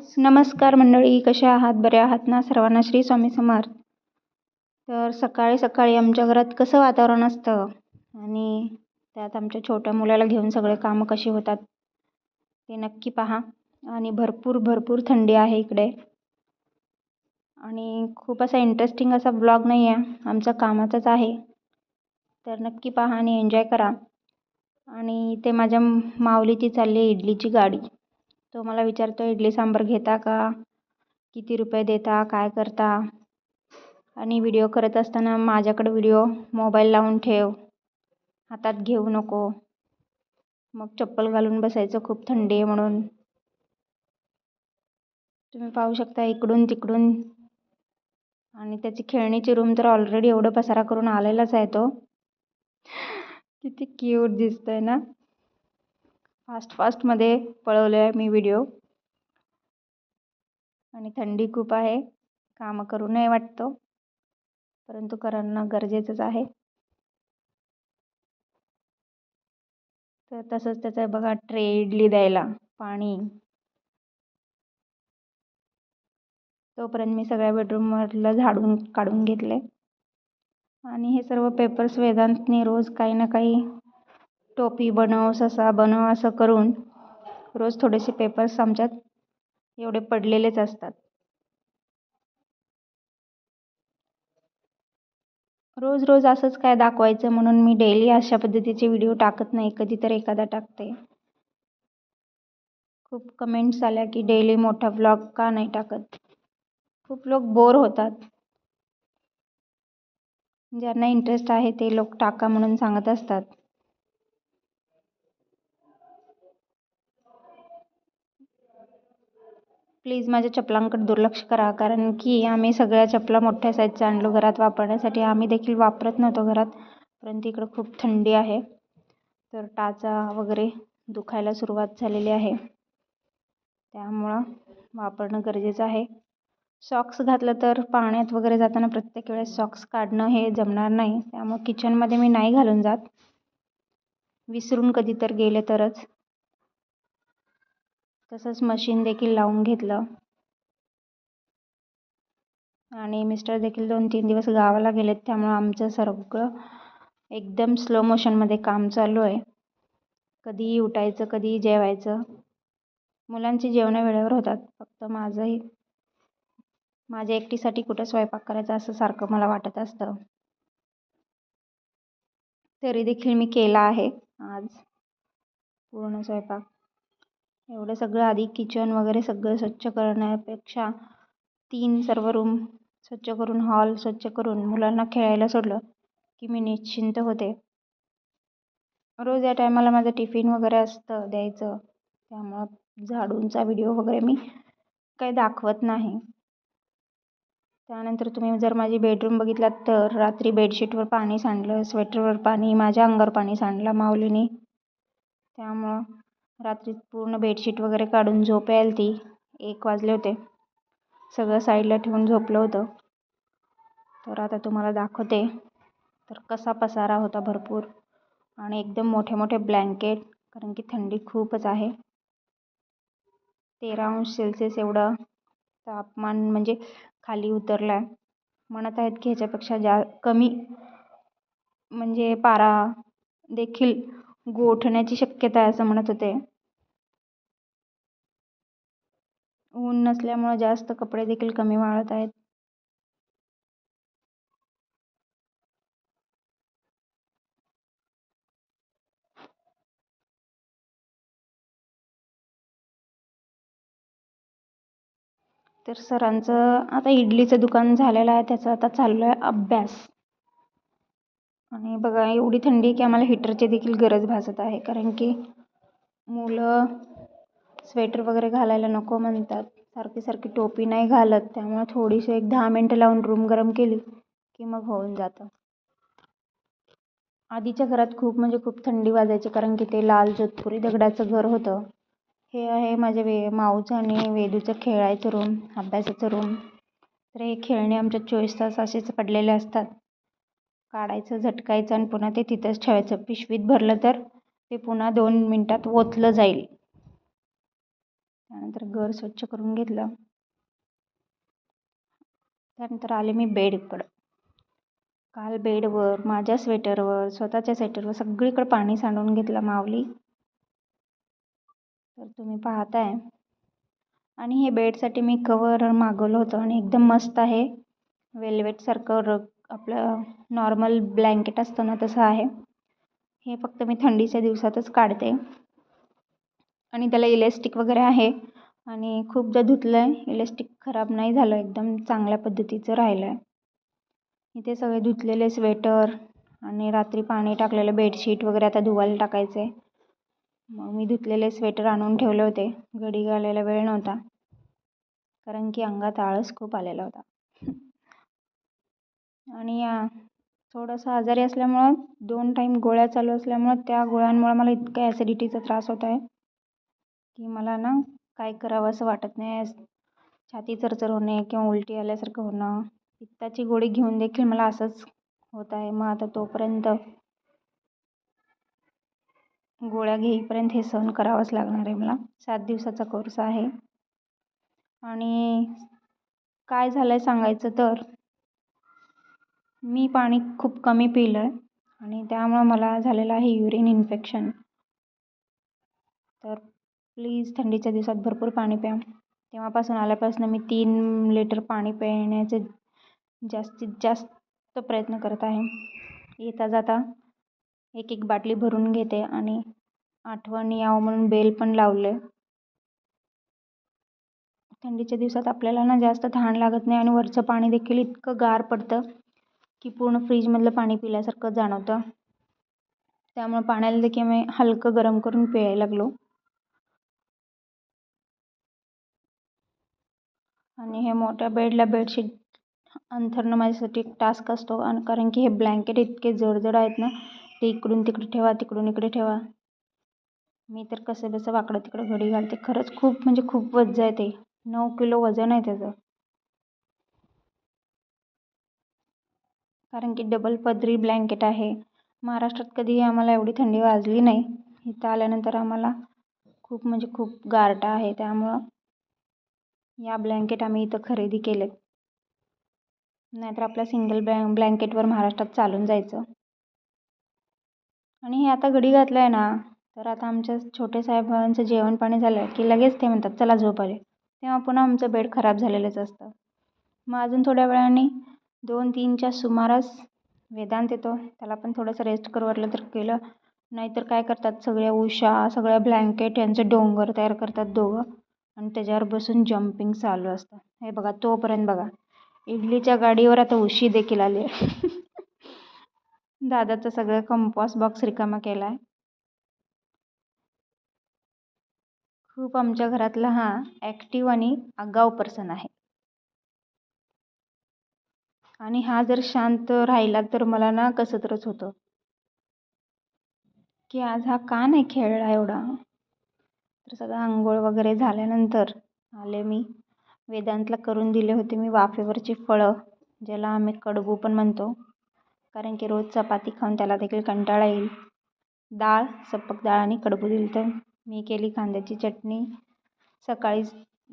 नमस्कार मंडळी, कशा आहात? बरे आहात ना? सर्वांना श्री स्वामी समर्थ. तर सकाळी सकाळी आमच्या घरात कसं वातावरण असतं आणि त्यात आमच्या छोट्या मुलाला घेऊन सगळे कामं कशी होतात ते नक्की पहा. आणि भरपूर भरपूर थंडी आहे इकडे आणि खूप असा इंटरेस्टिंग असा ब्लॉग नाही आहे, आमचा कामाचाच आहे. तर नक्की पहा आणि एन्जॉय करा. आणि ते माझ्या माऊलीची चालली आहे इडलीची गाडी. तो मला विचारतो, इडली सांबार घेता का? किती रुपये देता? काय करता? आणि व्हिडिओ करत असताना माझ्याकडे व्हिडिओ मोबाईल लावून ठेव, हातात घेऊ नको. मग चप्पल घालून बसायचं, खूप थंडी आहे म्हणून. तुम्ही पाहू शकता इकडून तिकडून. आणि त्याची खेळणीची रूम तर ऑलरेडी एवढं पसारा करून आलेलाच आहे तो. किती क्यूट दिसतोय ना. फास्टमध्ये पळवलं आहे मी व्हिडिओ. आणि थंडी खूप आहे, कामं करू नये वाटतं, परंतु करणं गरजेचंच आहे. तर तसंच त्याचं बघा, ट्रे इडली द्यायला, पाणी. तोपर्यंत मी सगळ्या बेडरूममधलं झाडून काढून घेतले. आणि हे सर्व पेपर्स वेदांतने रोज काही ना काही टोपी बनव, ससा बनव असं करून रोज थोडेसे पेपर्स आमच्यात एवढे पडलेलेच असतात. रोज रोज असंच काय दाखवायचं म्हणून मी डेली अशा पद्धतीचे व्हिडिओ टाकत नाही, कधीतरी एखादा टाकते. खूप कमेंट्स आल्या की डेली मोठा व्लॉग का नाही टाकत. खूप लोक बोर होतात. ज्यांना इंटरेस्ट आहे ते लोक टाका म्हणून सांगत असतात. प्लीज माझ्या चपलांकडे दुर्लक्ष करा, कारण की आम्ही सगळ्या चपला मोठ्या साईजच्या आणलो घरात वापरण्यासाठी. आम्ही देखील वापरत नव्हतो घरात, परंतु इकडं खूप थंडी आहे, तर टाचा वगैरे दुखायला सुरुवात झालेली आहे, त्यामुळं वापरणं गरजेचं आहे. सॉक्स घातलं तर पाण्यात वगैरे जाताना प्रत्येक वेळेस सॉक्स काढणं हे जमणार नाही, त्यामुळं किचनमध्ये मी नाही घालून जात, विसरून कधी तर गेले तरच. तसंच मशीन देखील लावून घेतलं. आणि मिस्टर देखील 2-3 दिवस गावाला गेलेत, त्यामुळं आमचं सगळं एकदम स्लो मोशनमध्ये काम चालू आहे. कधीही उठायचं, कधीही जेवायचं. मुलांची जेवणं वेळेवर होतात, फक्त माझ्या एकटीसाठी कुठं स्वयंपाक करायचा असं सारखं मला वाटत असतं. तरी देखील मी केला आहे आज पूर्ण स्वयंपाक. एवढं सगळं आधी किचन वगैरे सगळं स्वच्छ करण्यापेक्षा 3 सर्व रूम स्वच्छ करून, हॉल स्वच्छ करून मुलांना खेळायला सोडलं की मी निश्चिंत होते. रोज या टायमाला माझं टिफिन वगैरे असतं द्यायचं, त्यामुळं झाडूंचा व्हिडिओ वगैरे मी काही दाखवत नाही. त्यानंतर तुम्ही जर माझी बेडरूम बघितलात तर रात्री बेडशीटवर पाणी सांडलं, स्वेटरवर पाणी, माझ्या अंगावर पाणी सांडलं माऊलीने. त्यामुळं रात्री पूर्ण बेडशीट वगैरे काढून झोप यायला ती 1 वाजले होते. सगळं साईडला ठेवून झोपलं होतं. तर आता तुम्हाला दाखवते. तर कसा पसारा होता भरपूर आणि एकदम मोठे मोठे ब्लँकेट, कारण की थंडी खूपच आहे. 13°C एवढं तापमान म्हणजे खाली उतरलं आहे. म्हणत आहेत की ह्याच्यापेक्षा कमी म्हणजे पारा देखील गोठण्याची शक्यता आहे असं म्हणत होते. ऊन नसल्यामुळं जास्त कपडे देखील कमी वाळत आहेत. तर सरांचं आता इडलीचं दुकान झालेलं आहे, त्याचा आता चालू आहे अभ्यास. आणि बघा एवढी थंडी की आम्हाला हीटरची देखील गरज भासत आहे, कारण की मुलं स्वेटर वगैरे घालायला नको म्हणतात, सारखी टोपी नाही घालत, त्यामुळे थोडीशी 10 मिनटं लावून रूम गरम केली की मग होऊन जातं. आधीच्या घरात खूप म्हणजे खूप थंडी वाजायची, कारण की ते लाल जोधपुरी दगडाचं घर होतं. हे आहे माझ्या माऊचं आणि वेदूचं खेळायचं रूम, अभ्यासाचं रूम. तर हे खेळणे आमच्या 24 तास असेच पडलेले असतात. काढायचं, झटकायचं आणि पुन्हा ते तिथंच ठेवायचं. पिशवीत भरलं तर ते पुन्हा 2 मिनटात ओतलं जाईल. त्यानंतर घर स्वच्छ करून घेतलं. त्यानंतर आले मी बेडकडं. काल बेडवर, माझ्या स्वेटरवर, स्वतःच्या स्वेटरवर सगळीकडे पाणी सांडून घेतलं माऊली. तर तुम्ही पाहताय. आणि हे बेडसाठी मी कवर मागवलं होतं आणि एकदम मस्त आहे. वेल्वेटसारखं आपलं नॉर्मल ब्लँकेट असतं ना तसं आहे. हे फक्त मी थंडीच्या दिवसातच काढते. आणि त्याला इलेस्टिक वगैरे आहे. आणि खूपदा धुतलं आहे, इलेस्टिक खराब नाही झालं, एकदम चांगल्या पद्धतीचं राहिलं आहे. इथे सगळे धुतलेले स्वेटर आणि रात्री पाणी टाकलेलं बेडशीट वगैरे आता धुवायला टाकायचं आहे. मग मी धुतलेले स्वेटर आणून ठेवले होते. घडी घालायला वेळ नव्हता, कारण की अंगात आळस खूप आलेला होता. आणि थोडंसं आजारी असल्यामुळं 2 टाईम गोळ्या चालू असल्यामुळं त्या गोळ्यांमुळं मला इतका ॲसिडिटीचा त्रास होत आहे की मला ना काय करावं असं वाटत नाही. छाती चरचर होणे किंवा उलटी आल्यासारखं होणं, पित्ताची गोळी घेऊन देखील मला असंच होत आहे. मग आता तोपर्यंत गोळ्या घेईपर्यंत हे सहन करावंच लागणार आहे मला. 7 दिवसाचा कोर्स आहे. आणि काय झालं आहे सांगायचं तर, मी पाणी खूप कमी पिलं आहे आणि त्यामुळं मला झालेलं आहे युरिन इन्फेक्शन. तर प्लीज थंडीच्या दिवसात भरपूर पाणी प्या. तेव्हापासून आल्यापासून मी 3 लिटर पाणी पिण्याचे जास्तीत जास्त प्रयत्न करत आहे. येता जाता एक बाटली भरून घेते आणि आठवण यावं म्हणून बेल पण लावले. थंडीच्या दिवसात आपल्याला ना जास्त तहान लागत नाही आणि वरचं पाणी देखील इतकं गार पडतं की पूर्ण फ्रीजमधलं पाणी पिल्यासारखं जाणवतं. त्यामुळे पाण्याला देखील मी हलकं गरम करून प्यायला लागलो. आणि हे मोठ्या बेडला बेडशीट अंथरणं माझ्यासाठी एक टास्क असतो. आणि कारण की हे ब्लँकेट इतके जड आहेत ना, ते इकडून तिकडे ठेवा, तिकडून इकडे ठेवा. मी तर कसं बसं वाकडं तिकडं घडी घालते. खरंच खूप म्हणजे खूप वज्ज आहे ते. 9 किलो वजन आहे त्याचं. कारण की डबल पदरी ब्लँकेट आहे. महाराष्ट्रात कधीही आम्हाला एवढी थंडी वाजली नाही. इथं आल्यानंतर आम्हाला खूप म्हणजे खूप गारठा आहे. त्यामुळं या ब्लँकेट आम्ही इथं खरेदी केलेत. नाहीतर आपल्या सिंगल ब्लँकेटवर महाराष्ट्रात चालून जायचं. आणि हे आता घडी घातलं आहे ना, तर आता आमच्या छोटे साहेबांचं जेवण पाणी झालं की लगेच ते म्हणतात चला झोप आली. तेव्हा पुन्हा आमचं बेड खराब झालेलंच असतं. मग अजून थोड्या वेळाने 2-3च्या सुमारास वेदांत येतो. त्याला पण थोडंसं रेस्ट करू वाटलं तर केलं. नाहीतर काय करतात, सगळ्या उशा, सगळ्या ब्लँकेट यांचे डोंगर तयार करतात दोघं आणि त्याच्यावर बसून जम्पिंग चालू असतं. हे बघा, तोपर्यंत बघा इडलीच्या गाडीवर आता उशी देखील आली आहे. दादाचं सगळं कंपॉस बॉक्स रिकामा केला आहे. खूप आमच्या घरातला हा ॲक्टिव्ह आणि आगाऊ पर्सन आहे. आणि हा जर शांत राहिला तर मला ना कसं तरच होतं की आज हा का नाही खेळला एवढा. तर सगळं आंघोळ वगैरे झाल्यानंतर आले मी. वेदांतला करून दिले होते मी वाफेवरची फळं, ज्याला आम्ही कडबू पण म्हणतो. कारण की रोज चपाती खाऊन त्याला देखील कंटाळा येईल. डाळ, सपक डाळ आणि कडबू दिलं. तर मी केली कांद्याची चटणी. सकाळी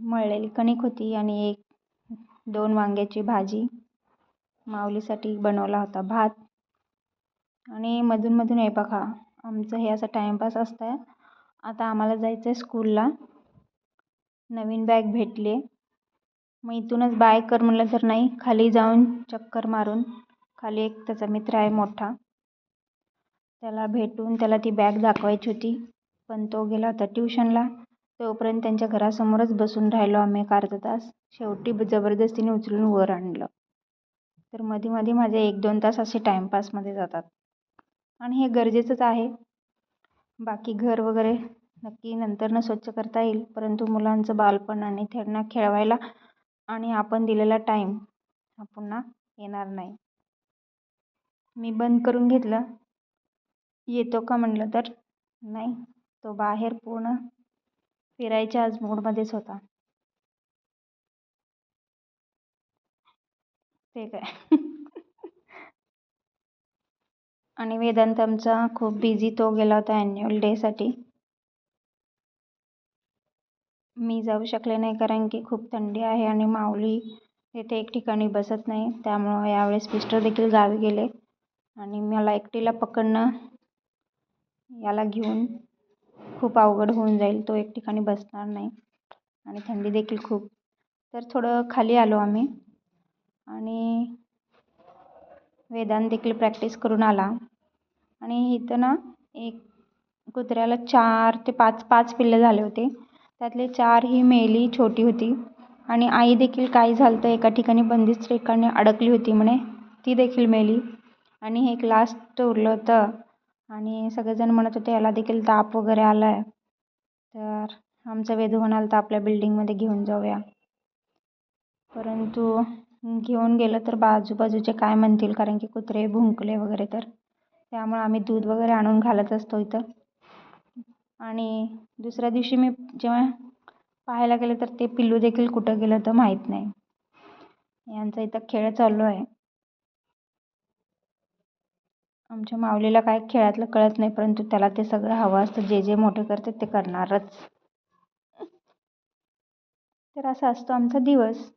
मळलेली कणिक होती आणि 1-2 वांग्याची भाजी. माऊलीसाठी बनवला होता भात. आणि मधून हे बघा, आमचं हे असं टाईमपास असतं. आता आम्हाला जायचं आहे स्कूलला. नवीन बॅग भेटली आहे. मग इथूनच बाय कर म्हणलं तर नाही, खाली जाऊन चक्कर मारून. खाली एक त्याचा मित्र आहे मोठा, त्याला भेटून त्याला ती बॅग दाखवायची होती. पण तो गेला होता ट्युशनला. तोपर्यंत त्यांच्या घरासमोरच बसून राहिलो आम्ही एक अर्धा तास. शेवटी जबरदस्तीने उचलून वर आणलं. तर मध्ये माझे 1-2 तास असे टाईमपासमध्ये जातात. आणि हे गरजेचंच आहे. बाकी घर वगैरे नक्की नंतरनं स्वच्छ करता येईल, परंतु मुलांचं बालपण आणि त्यांना खेळवायला आणि आपण दिलेला टाईम हा पुन्हा येणार नाही. मी बंद करून घेतलं. येतो का म्हणलं तर नाही, तो बाहेर पूर्ण फिरायच्या आज मूडमध्येच होता. ते काय. आणि वेदांत आमचा खूप बिझी, तो गेला होता ॲन्युअल डेसाठी. मी जाऊ शकले नाही कारण की खूप थंडी आहे आणि माऊली तिथे एक ठिकाणी बसत नाही. त्यामुळं यावेळेस मिस्टर देखील गावी गेले आणि मला एकटीला पकडणं याला घेऊन खूप अवघड होऊन जाईल. तो एक ठिकाणी बसणार नाही आणि थंडी देखील खूप. तर थोडं खाली आलो आम्ही आणि वेदांत देखील प्रॅक्टिस करून आला. आणि इथं ना एक कुत्र्याला 4 ते 5 पिल्लं झाले होते. त्यातले 4 ही मेली छोटी होती आणि आई देखील काय झालं तर एका ठिकाणी बंदिस्त ठिकाणी अडकली होती म्हणे, ती देखील मेली. आणि हे एक लास्ट उरलं होतं आणि सगळेजण म्हणत होते याला देखील ताप वगैरे आला आहे. तर आमचा वेदू म्हणाला तर आपल्या बिल्डिंगमध्ये घेऊन जाऊया. परंतु घेऊन गेलं तर आजूबाजूचे काय म्हणतील कारण की कुत्रे भुंकले वगैरे तर. त्यामुळे आम्ही दूध वगैरे आणून घालत असतो इथं. आणि दुसऱ्या दिवशी मी जेव्हा पाहायला गेले तर ते पिल्लू देखील कुठं गेलं तर माहीत नाही. यांचा इथं खेळ चालू आहे. आमच्या माऊलीला काय खेळातलं कळत नाही, परंतु त्याला ते सगळं हवं असतं. जे जे मोठे करते ते करणारच. तर असा असतो आमचा दिवस.